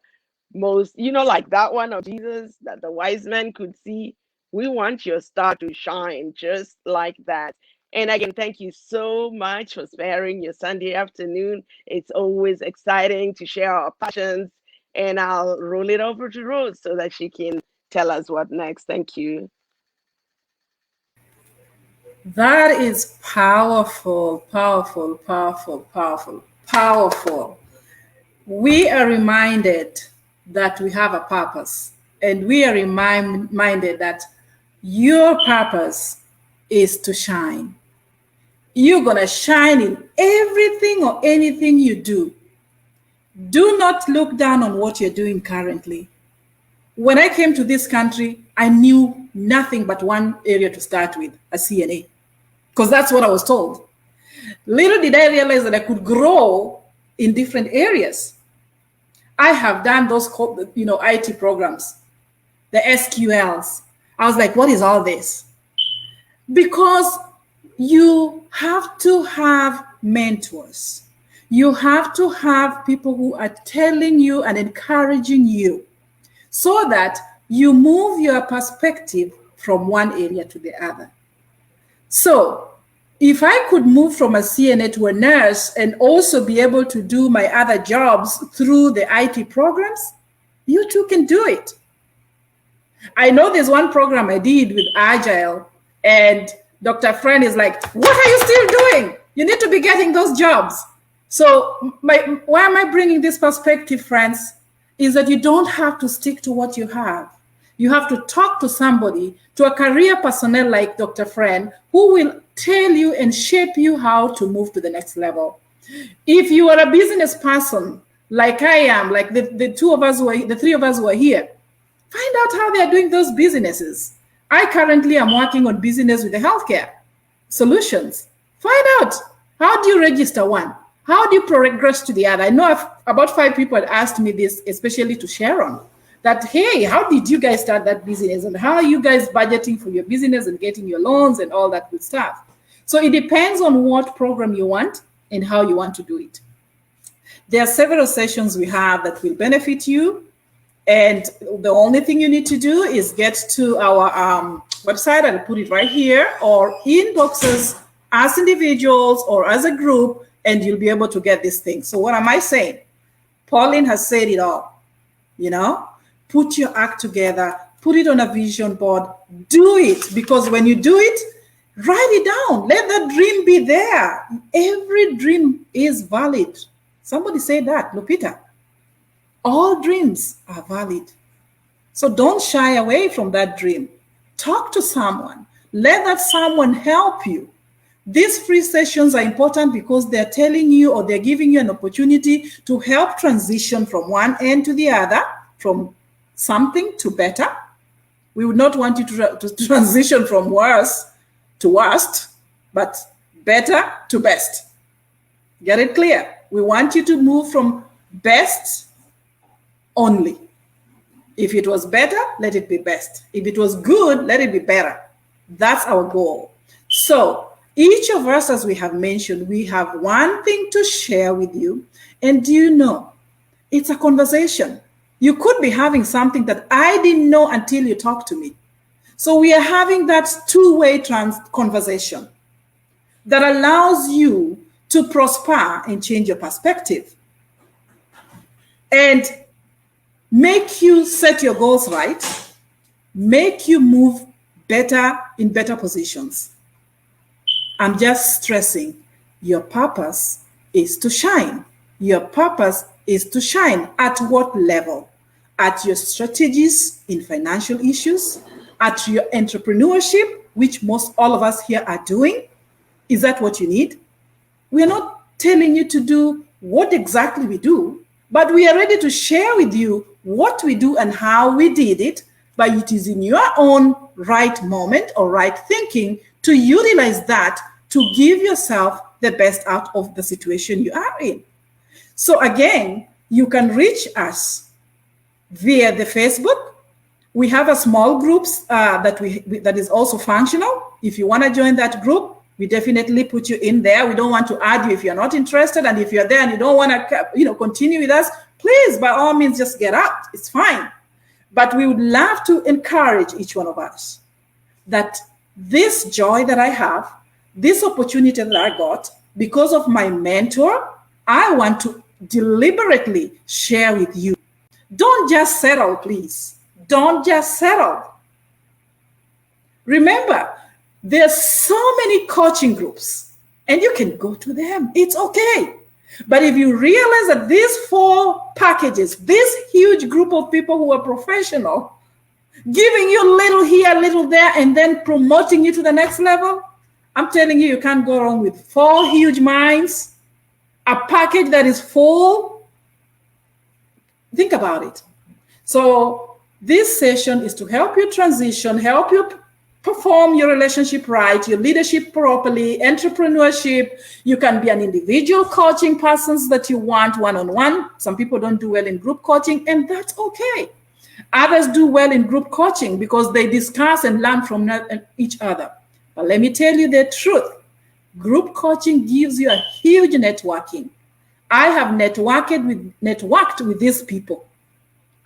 most, like that one of Jesus that the wise men could see. We want your star to shine just like that. And again, thank you so much for sparing your Sunday afternoon. It's always exciting to share our passions. And I'll roll it over to Rose so that she can tell us what next. Thank you. That is powerful, powerful, powerful, powerful, powerful. We are reminded that we have a purpose, and we are reminded that your purpose is to shine. You're going to shine in everything or anything you do. Do not look down on what you're doing currently. When I came to this country, I knew nothing but one area to start with, a CNA, because that's what I was told. Little did I realize that I could grow in different areas. I have done those, IT programs, the SQLs. I was like, what is all this? Because you have to have mentors. You have to have people who are telling you and encouraging you so that you move your perspective from one area to the other. So if I could move from a CNA to a nurse and also be able to do my other jobs through the IT programs, you too can do it. I know there's one program I did with Agile, and Dr. Friend is like, what are you still doing? You need to be getting those jobs. So why am I bringing this perspective, friends, is that you don't have to stick to what you have. You have to talk to somebody, to a career personnel like Dr. Friend, who will tell you and shape you how to move to the next level. If you are a business person, like I am, like the three of us who are here, find out how they are doing those businesses. I currently am working on business with the healthcare solutions. Find out, how do you register one? How do you progress to the other? I know about 5 people had asked me this, especially to Sharon, that, hey, how did you guys start that business? And how are you guys budgeting for your business and getting your loans and all that good stuff? So it depends on what program you want and how you want to do it. There are several sessions we have that will benefit you. And the only thing you need to do is get to our website. I'll put it right here, or inbox us as individuals or as a group, and you'll be able to get this thing. So what am I saying? Pauline has said it all. Put your act together, put it on a vision board, do it, because when you do it, write it down. Let the dream be there. Every dream is valid. Somebody said that, Lupita. All dreams are valid. So don't shy away from that dream. Talk to someone. Let that someone help you. These free sessions are important because they're telling you, or they're giving you an opportunity to help transition from one end to the other, from something to better. We would not want you to transition from worse to worst, but better to best. Get it clear? We want you to move from best only. If it was better, let it be best. If it was good, let it be better. That's our goal. So each of us, as we have mentioned, we have one thing to share with you. And do you know, it's a conversation. You could be having something that I didn't know until you talked to me. So we are having that two-way conversation that allows you to prosper and change your perspective and make you set your goals right, make you move better in better positions. I'm just stressing, your purpose is to shine. Your purpose is to shine. At what level? At your strategies in financial issues, at your entrepreneurship, which most all of us here are doing. Is that what you need? We're not telling you to do what exactly we do, but we are ready to share with you what we do and how we did it, but it is in your own right moment or right thinking to utilize that to give yourself the best out of the situation you are in. So again, you can reach us via the Facebook. We have a small groups that is also functional. If you want to join that group, we definitely put you in there. We don't want to add you if you're not interested. And if you're there and you don't want to continue with us, please, by all means, just get out. It's fine. But we would love to encourage each one of us that this joy that I have, this opportunity that I got because of my mentor, I want to deliberately share with you. Don't just settle, please. Don't just settle. Remember, there's so many coaching groups and you can go to them. It's okay. But if you realize that these 4 packages, this huge group of people who are professional, giving you little here, little there, and then promoting you to the next level, I'm telling you, you can't go wrong with 4 huge minds, a package that is full. Think about it. So this session is to help you transition, help you perform your relationship right, your leadership properly, entrepreneurship. You can be an individual coaching persons that you want one-on-one. Some people don't do well in group coaching, and that's okay. Others do well in group coaching because they discuss and learn from each other. But let me tell you the truth. Group coaching gives you a huge networking. I have networked with these people.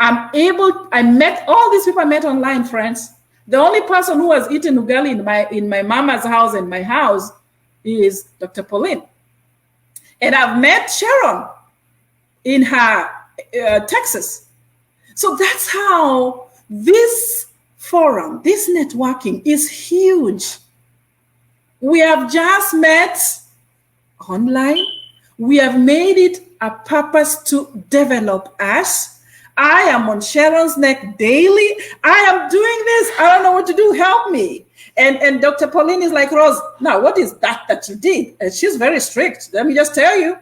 I met all these people I met online, friends. The only person who has eaten ugali in my mama's house and my house is Dr. Pauline. And I've met Sharon in her Texas. So that's how this forum, this networking is huge. We have just met online. We have made it a purpose to develop us. I am on Sharon's neck daily. I am doing this. I don't know what to do. Help me. And Dr. Pauline is like, Rose, now what is that you did? And she's very strict. Let me just tell you.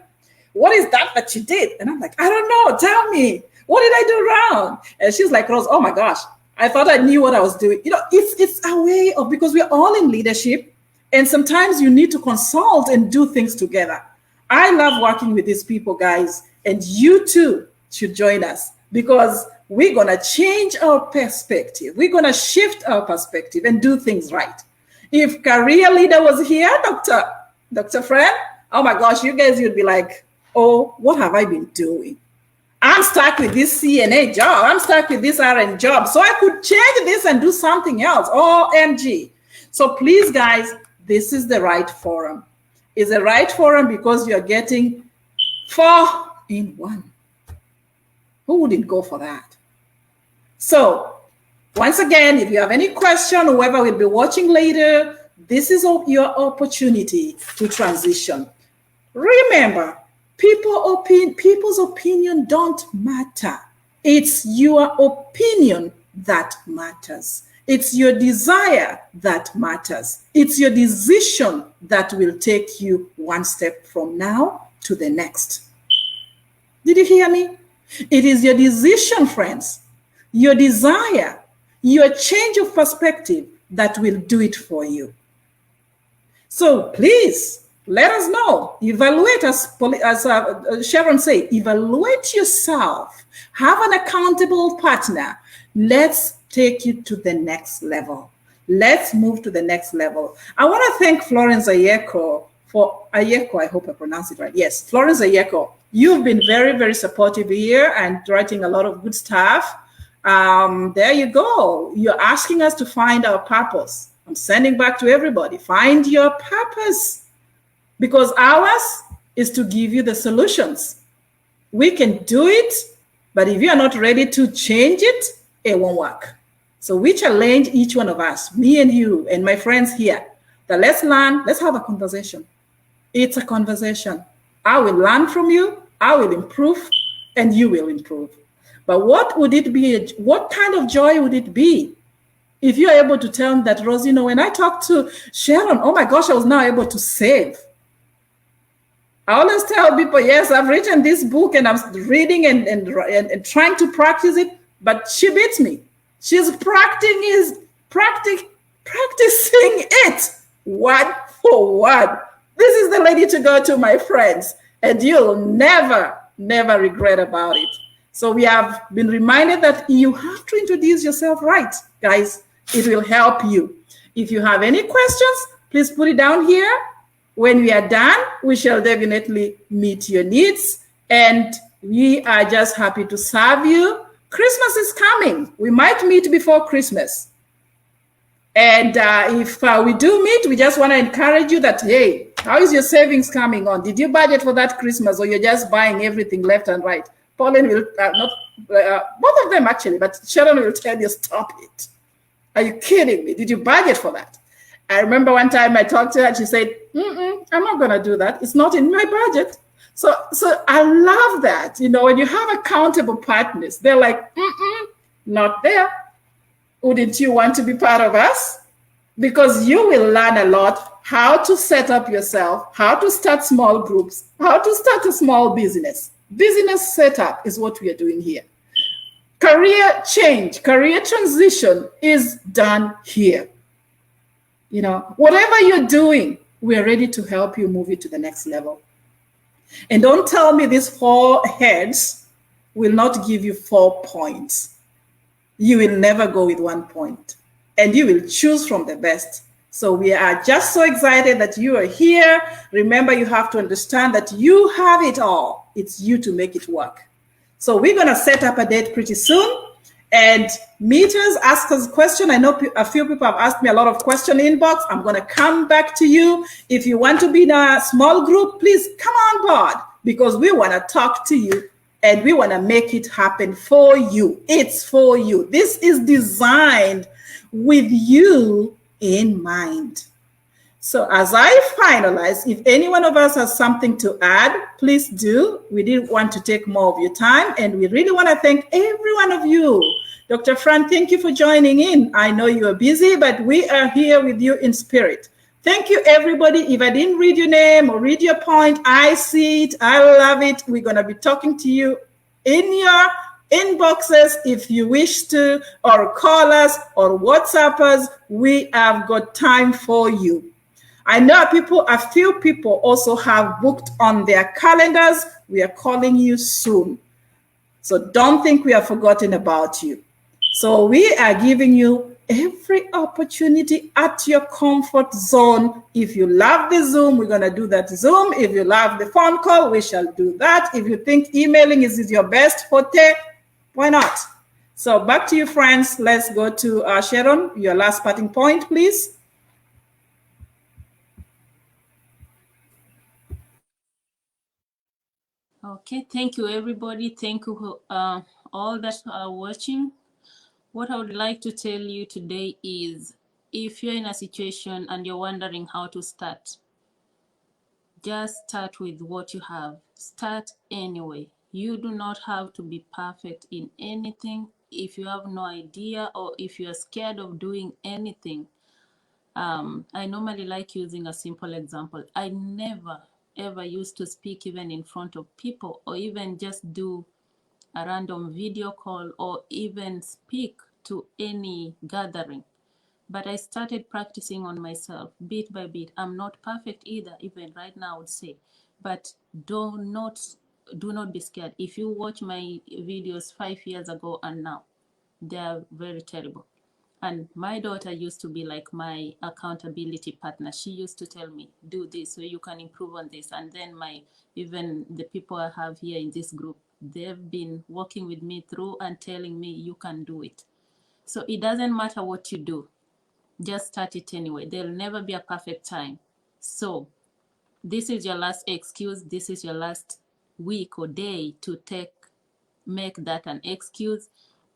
What is that you did? And I'm like, I don't know. Tell me. What did I do wrong? And she's like, Rose, oh my gosh, I thought I knew what I was doing. It's a way of, because we're all in leadership. And sometimes you need to consult and do things together. I love working with these people, guys. And you too should join us, because we're going to change our perspective. We're going to shift our perspective and do things right. If career leader was here, Dr. Fred, oh my gosh, you guys would be like, oh, what have I been doing? I'm stuck with this CNA job. I'm stuck with this RN job. So I could change this and do something else. OMG. So please, guys, this is the right forum. It's the right forum because you're getting 4 in 1. Who wouldn't go for that? So once again, if you have any question, whoever will be watching later, this is your opportunity to transition. Remember, people's opinion don't matter. It's your opinion that matters. It's your desire that matters. It's your decision that will take you one step from now to the next. Did you hear me? It is your decision, friends, your desire, your change of perspective that will do it for you. So please, Let us know. Evaluate, as Sharon said, evaluate yourself. Have an accountable partner. Let's take you to the next level. Let's move to the next level. I want to thank Florence Ayieko for Ayieko. I hope I pronounced it right. Yes, Florence Ayieko. You've been very, very supportive here and writing a lot of good stuff. There you go. You're asking us to find our purpose. I'm sending back to everybody. Find your purpose, because ours is to give you the solutions. We can do it, but if you are not ready to change it, it won't work. So we challenge each one of us, me and you and my friends here, that let's learn, let's have a conversation. It's a conversation. I will learn from you, I will improve, and you will improve. But what would it be? What kind of joy would it be if you're able to tell me that, Rose, you know, when I talked to Sharon, oh my gosh, I was now able to save. I always tell people, yes, I've written this book and I'm reading and trying to practice it, but she beats me. She's practicing it word for word. This is the lady to go to, my friends, and you'll never, never regret about it. So we have been reminded that you have to introduce yourself right, guys. It will help you. If you have any questions, please put it down here. When we are done, we shall definitely meet your needs, and we are just happy to serve you. Christmas is coming. We might meet before Christmas. And if we do meet, we just want to encourage you that, hey, how is your savings coming on? Did you budget for that Christmas, or you're just buying everything left and right? Pauline will, both of them actually, but Sharon will tell you, stop it. Are you kidding me? Did you budget for that? I remember one time I talked to her and she said, I'm not going to do that. It's not in my budget. So I love that. You know, when you have accountable partners, they're like, not there. Wouldn't you want to be part of us? Because you will learn a lot how to set up yourself, how to start small groups, how to start a small business. Business setup is what we are doing here. Career change, career transition is done here. You know, whatever you're doing, we're ready to help you move it to the next level. And don't tell me these 4 heads will not give you 4 points. You will never go with 1 point, and you will choose from the best. So we are just so excited that you are here. Remember, you have to understand that you have it all. It's you to make it work. So we're going to set up a date pretty soon. And meet us, ask us a question. I know a few people have asked me a lot of questions inbox. I'm going to come back to you. If you want to be in a small group, please come on board, because we want to talk to you and we want to make it happen for you. It's for you. This is designed with you in mind. So as I finalize, if any one of us has something to add, please do. We didn't want to take more of your time, and we really want to thank every one of you. Dr. Fran, thank you for joining in. I know you are busy, but we are here with you in spirit. Thank you, everybody. If I didn't read your name or read your point, I see it. I love it. We're going to be talking to you in your inboxes if you wish to, or call us or WhatsApp us. We have got time for you. I know a few people also have booked on their calendars. We are calling you soon. So don't think we have forgotten about you. So we are giving you every opportunity at your comfort zone. If you love the Zoom, we're going to do that Zoom. If you love the phone call, we shall do that. If you think emailing is your best forte, why not? So back to you, friends. Let's go to Sharon, your last parting point, please. Okay, thank you, everybody. Thank you, all that are watching. What I would like to tell you today is, if you're in a situation and you're wondering how to start, just start with what you have. Start anyway. You do not have to be perfect in anything. If you have no idea, or if you're scared of doing anything, I normally like using a simple example. I never ever used to speak even in front of people, or even just do a random video call, or even speak to any gathering. But I started practicing on myself bit by bit. I'm not perfect either, even right now, I would say. But do not do not be scared. If you watch my videos 5 years ago and now, they are very terrible. And my daughter used to be like my accountability partner. She used to tell me, do this so you can improve on this. And then even the people I have here in this group, they've been working with me through and telling me you can do it. So it doesn't matter what you do, just start it anyway. There'll never be a perfect time. So this is your last excuse. This is your last week or day to make that an excuse.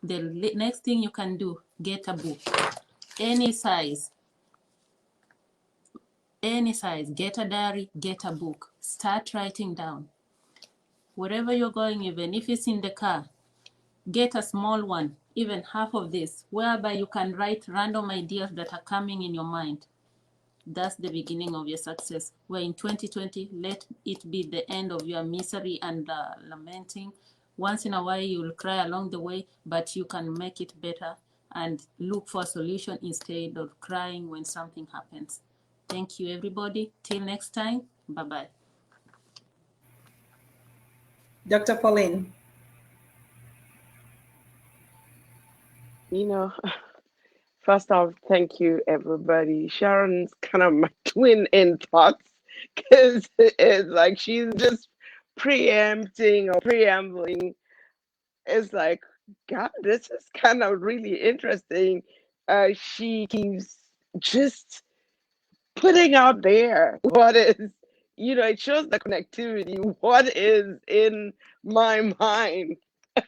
The next thing you can do, get a book, any size, get a diary, get a book, start writing down. Wherever you're going, even if it's in the car, get a small one, even half of this, whereby you can write random ideas that are coming in your mind. That's the beginning of your success. Where in 2020, let it be the end of your misery and lamenting. Once in a while, you'll cry along the way, but you can make it better and look for a solution instead of crying when something happens. Thank you, everybody. Till next time. Bye-bye. Dr. Pauline. You know, first off, thank you, everybody. Sharon's kind of my twin in thoughts because it's like she's just preempting or preambling. It's like, God, this is kind of really interesting. She keeps just putting out there what is, it shows the connectivity, what is in my mind.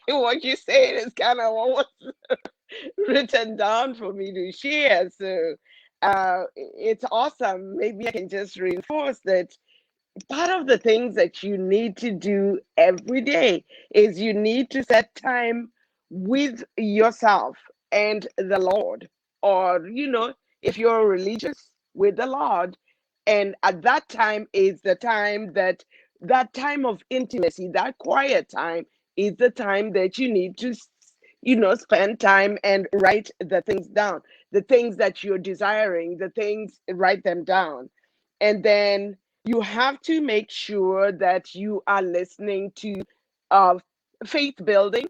What you say is kind of what written down for me to share. So it's awesome. Maybe I can just reinforce that part of the things that you need to do every day is you need to set time with yourself and the Lord, or, if you're religious, with the Lord. And at that time is the time that time of intimacy, that quiet time is the time that you need to spend time and write the things down, the things that you're desiring, the things, write them down. And then you have to make sure that you are listening to uh, faith building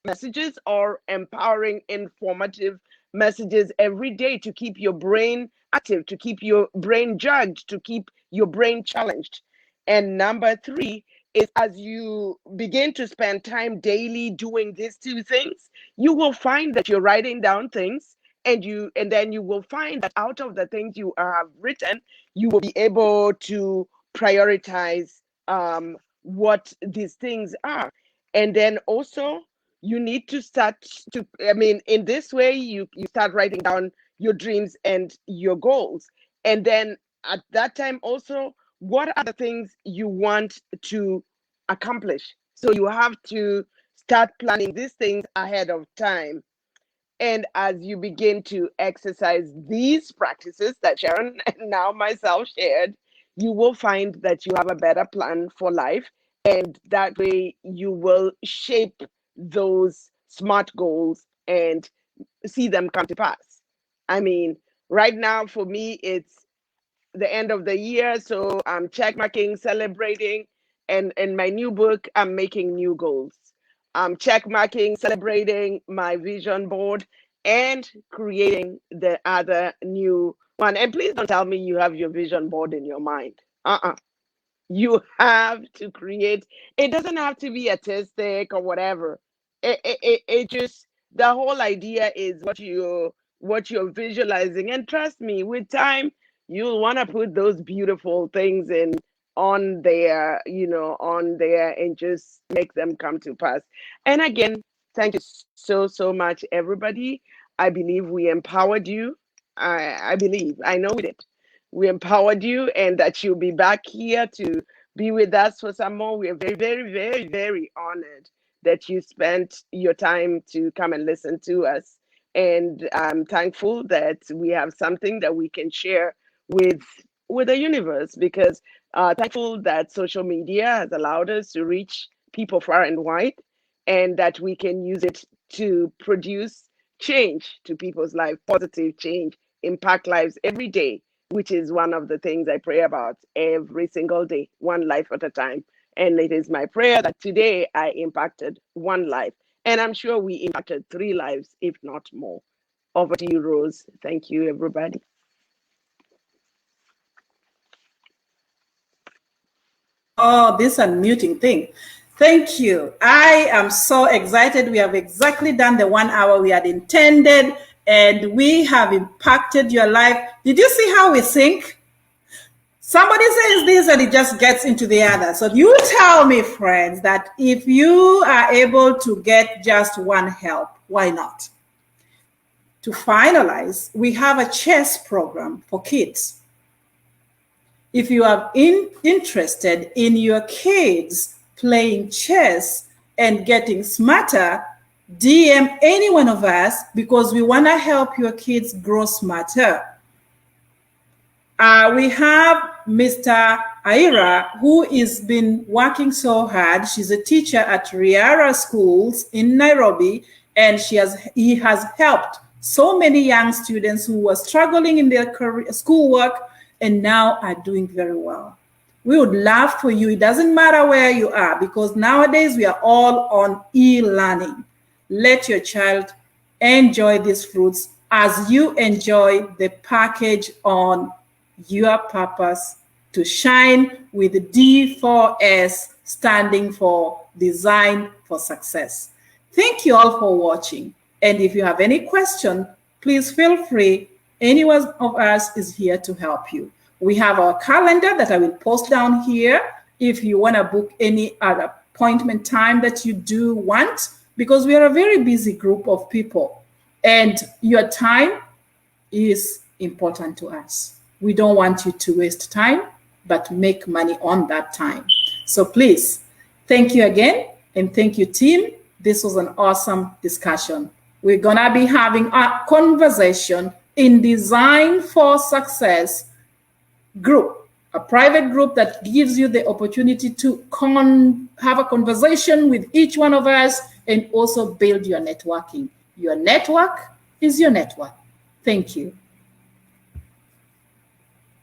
messages or empowering, informative messages every day to keep your brain active, to keep your brain judged, to keep your brain challenged. And number three is, as you begin to spend time daily doing these two things, you will find that you're writing down things, and then you will find that out of the things you have written, you will be able to prioritize what these things are. And then also you need to start to, in this way, you start writing down your dreams and your goals. And then at that time also, what are the things you want to accomplish? So you have to start planning these things ahead of time. And as you begin to exercise these practices that Sharon and now myself shared, you will find that you have a better plan for life. And that way you will shape those smart goals and see them come to pass. I mean, right now for me, it's the end of the year, so I'm check marking, celebrating, and in my new book, I'm making new goals. I'm check marking, celebrating my vision board, and creating the other new one. And please don't tell me you have your vision board in your mind. You have to create. It doesn't have to be artistic or whatever. It just, the whole idea is what you're visualizing. And trust me, with time you'll want to put those beautiful things in on there, on there, and just make them come to pass. And again, thank you so much, everybody. I believe we empowered you. I believe, I know we did. We empowered you, and that you'll be back here to be with us for some more. We are very, very, very, very honored that you spent your time to come and listen to us. And I'm thankful that we have something that we can share with with the universe, because thankful that social media has allowed us to reach people far and wide, and that we can use it to produce change to people's life, positive change impact lives every day, which is one of the things I pray about every single day, one life at a time. And it is my prayer that today I impacted one life. And I'm sure we impacted 3 lives, if not more. Over to you, Rose. Thank you, everybody. Oh, this unmuting thing. Thank you. I am so excited. We have exactly done the 1 hour we had intended, and we have impacted your life. Did you see how we think? Somebody says this and it just gets into the other. So you tell me, friends, that if you are able to get just one help, why not? To finalize, we have a chess program for kids. If you are interested in your kids playing chess and getting smarter, DM any one of us because we want to help your kids grow smarter. We have Mr. Ira, who has been working so hard. She's a teacher at Riara Schools in Nairobi, and he has helped so many young students who were struggling in their schoolwork and now are doing very well. We would love for you. It doesn't matter where you are because nowadays we are all on e-learning. Let your child enjoy these fruits as you enjoy the package on your purpose to shine with D4S standing for Design for Success. Thank you all for watching. And if you have any question, please feel free. Any one of us is here to help you. We have our calendar that I will post down here if you want to book any other appointment time that you do want, because we are a very busy group of people and your time is important to us. We don't want you to waste time, but make money on that time. So please, thank you again. And thank you, team. This was an awesome discussion. We're going to be having a conversation in Design for Success group, a private group that gives you the opportunity to have a conversation with each one of us and also build your networking. Your network is your network. Thank you.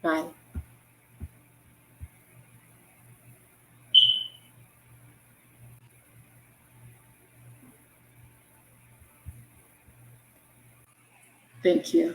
Bye. Thank you.